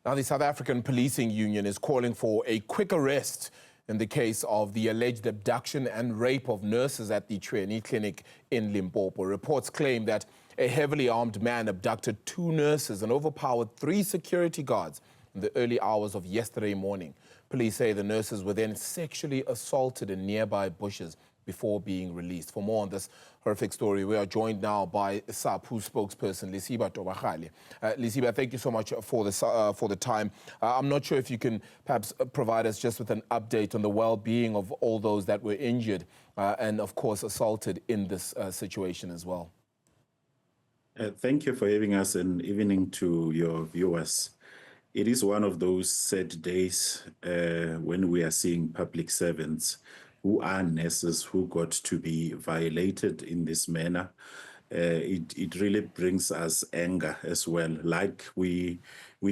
Now, the South African Policing Union is calling for a quick arrest in the case of the alleged abduction and rape of nurses at the Chuene Clinic in Limpopo. Reports claim that a heavily armed man abducted 2 nurses and overpowered 3 security guards in the early hours of yesterday morning. Police say the nurses were then sexually assaulted in nearby bushes before being released. For more on this horrific story, we are joined now by SAPU spokesperson Lesiba Thobakgale. Lesiba, thank you so much for the time. I'm not sure if you can perhaps provide us just with an update on the well-being of all those that were injured and, of course, assaulted in this situation as well. Thank you for having us, and evening to your viewers. It is one of those sad days when we are seeing public servants who are nurses who got to be violated in this manner. It really brings us anger as well, like we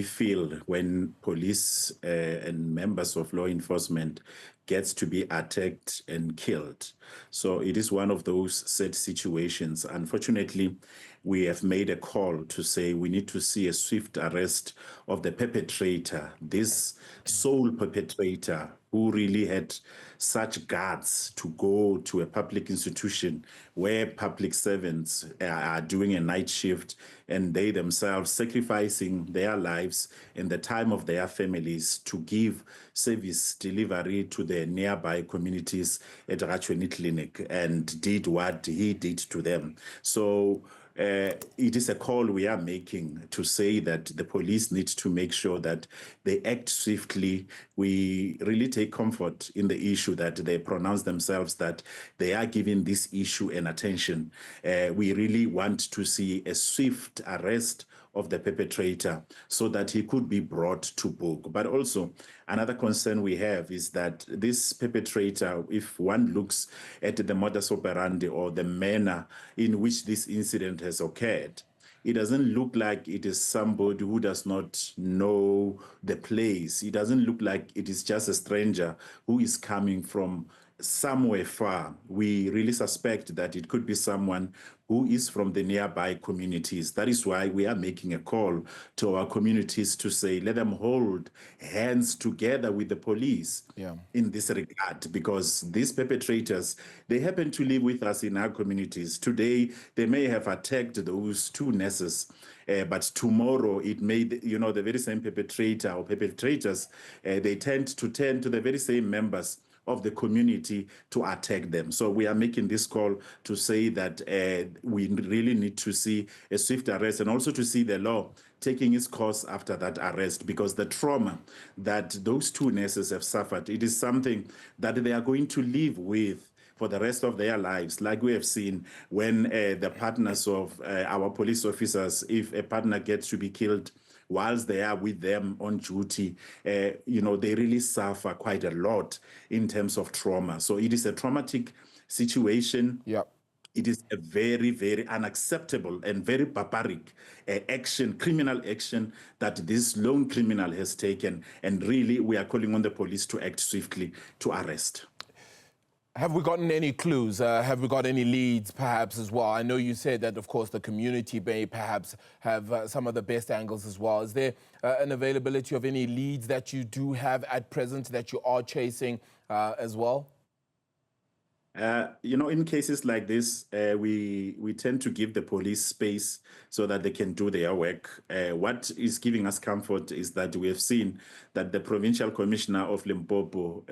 feel when police and members of law enforcement gets to be attacked and killed. So it is one of those sad situations. Unfortunately, we have made a call to say we need to see a swift arrest of the perpetrator, this sole perpetrator who really had such guts to go to a public institution where public servants are doing a night shift and they themselves sacrificing their lives and the time of their families to give service delivery to the nearby communities at Chuene Clinic, and did what he did to them. So it is a call we are making to say that the police need to make sure that they act swiftly. We really take comfort in the issue that they pronounce themselves that they are giving this issue an attention. We really want to see a swift arrest of the perpetrator so that he could be brought to book. But also, another concern we have is that this perpetrator, if one looks at the modus operandi or the manner in which this incident has occurred, it doesn't look like it is somebody who does not know the place. It doesn't look like it is just a stranger who is coming from somewhere far. We really suspect that it could be someone who is from the nearby communities. That is why we are making a call to our communities to say, let them hold hands together with the police in this regard, because these perpetrators, they happen to live with us in our communities. Today, they may have attacked those 2 nurses, but tomorrow it may, the very same perpetrator or perpetrators, they tend to turn to the very same members of the community to attack them. So we are making this call to say that we really need to see a swift arrest, and also to see the law taking its course after that arrest, because the trauma that those 2 nurses have suffered, it is something that they are going to live with for the rest of their lives. Like we have seen when the partners of our police officers, if a partner gets to be killed whilst they are with them on duty, they really suffer quite a lot in terms of trauma. So it is a traumatic situation. It is a very, very unacceptable and very barbaric criminal action that this lone criminal has taken. And really, we are calling on the police to act swiftly to arrest. Have we gotten any clues? Have we got any leads, perhaps, as well? I know you said that, of course, the community may perhaps have some of the best angles as well. Is there an availability of any leads that you do have at present that you are chasing as well? In cases like this, we tend to give the police space so that they can do their work. What is giving us comfort is that we have seen that the Provincial Commissioner of Limpopo,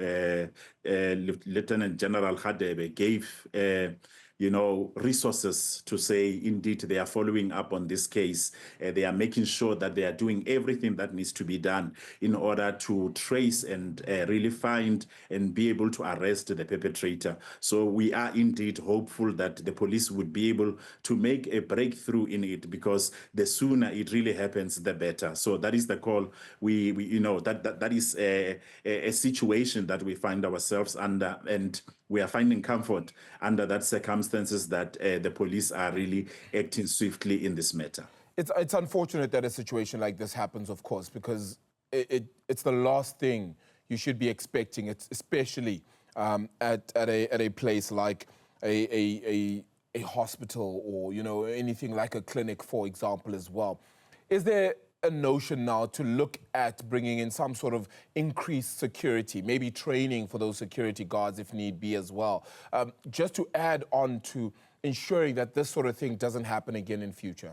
Lieutenant General Hadebe, gave resources to say, indeed, they are following up on this case. They are making sure that they are doing everything that needs to be done in order to trace and really find and be able to arrest the perpetrator. So we are indeed hopeful that the police would be able to make a breakthrough in it, because the sooner it really happens, the better. So that is the call. That is a situation that we find ourselves under, and we are finding comfort under that circumstances that the police are really acting swiftly in this matter. It's unfortunate that a situation like this happens, of course, because it's the last thing you should be expecting, especially at a place like a hospital or anything like a clinic, for example, as well. Is there a notion now to look at bringing in some sort of increased security, maybe training for those security guards if need be as well, just to add on to ensuring that this sort of thing doesn't happen again in future?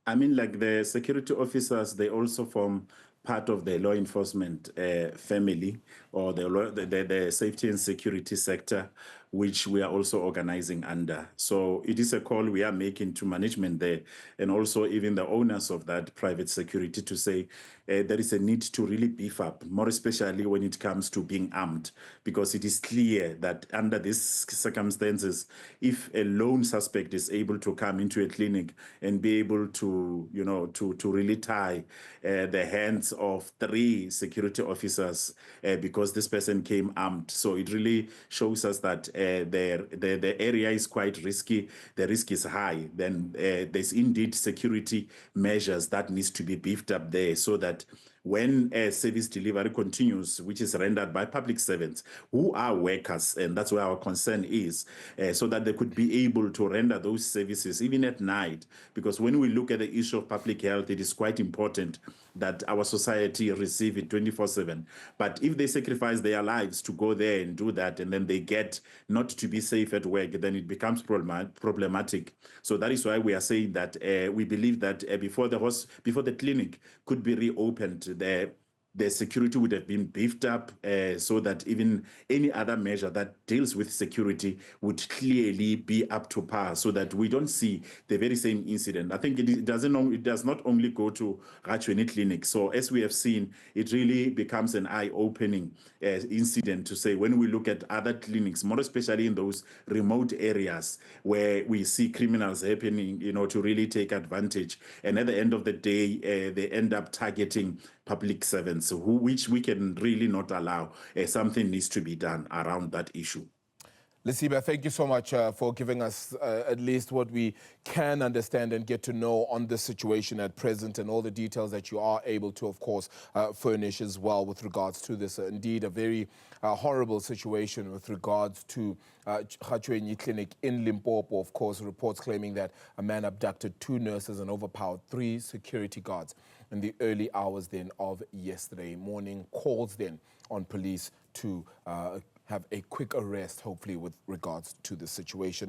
I mean, like the security officers, they also form part of the law enforcement family, or the safety and security sector, which we are also organizing under. So it is a call we are making to management there, and also even the owners of that private security, to say there is a need to really beef up, more especially when it comes to being armed, because it is clear that under these circumstances, if a lone suspect is able to come into a clinic and be able to, to really tie the hands of 3 security officers because this person came armed. So it really shows us that the area is quite risky, the risk is high. Then there's indeed security measures that needs to be beefed up there, so that when service delivery continues, which is rendered by public servants who are workers, and that's where our concern is, so that they could be able to render those services even at night. Because when we look at the issue of public health, it is quite important that our society receive it 24/7. But if they sacrifice their lives to go there and do that, and then they get not to be safe at work, then it becomes problematic. So that is why we are saying that we believe that before the clinic could be reopened, the security would have been beefed up, so that even any other measure that deals with security would clearly be up to par, so that we don't see the very same incident. I think it does not only go to Chuene Clinic. So as we have seen, it really becomes an eye-opening incident to say, when we look at other clinics, more especially in those remote areas where we see criminals happening, to really take advantage. And at the end of the day, they end up targeting public servants, which we can really not allow. Something needs to be done around that issue. Lesiba, thank you so much for giving us at least what we can understand and get to know on this situation at present, and all the details that you are able to, of course, furnish as well with regards to this. Indeed, a very horrible situation with regards to Chuene Clinic in Limpopo. Of course, reports claiming that a man abducted 2 nurses and overpowered 3 security guards in the early hours then of yesterday morning. Calls then on police to have a quick arrest, hopefully, with regards to the situation.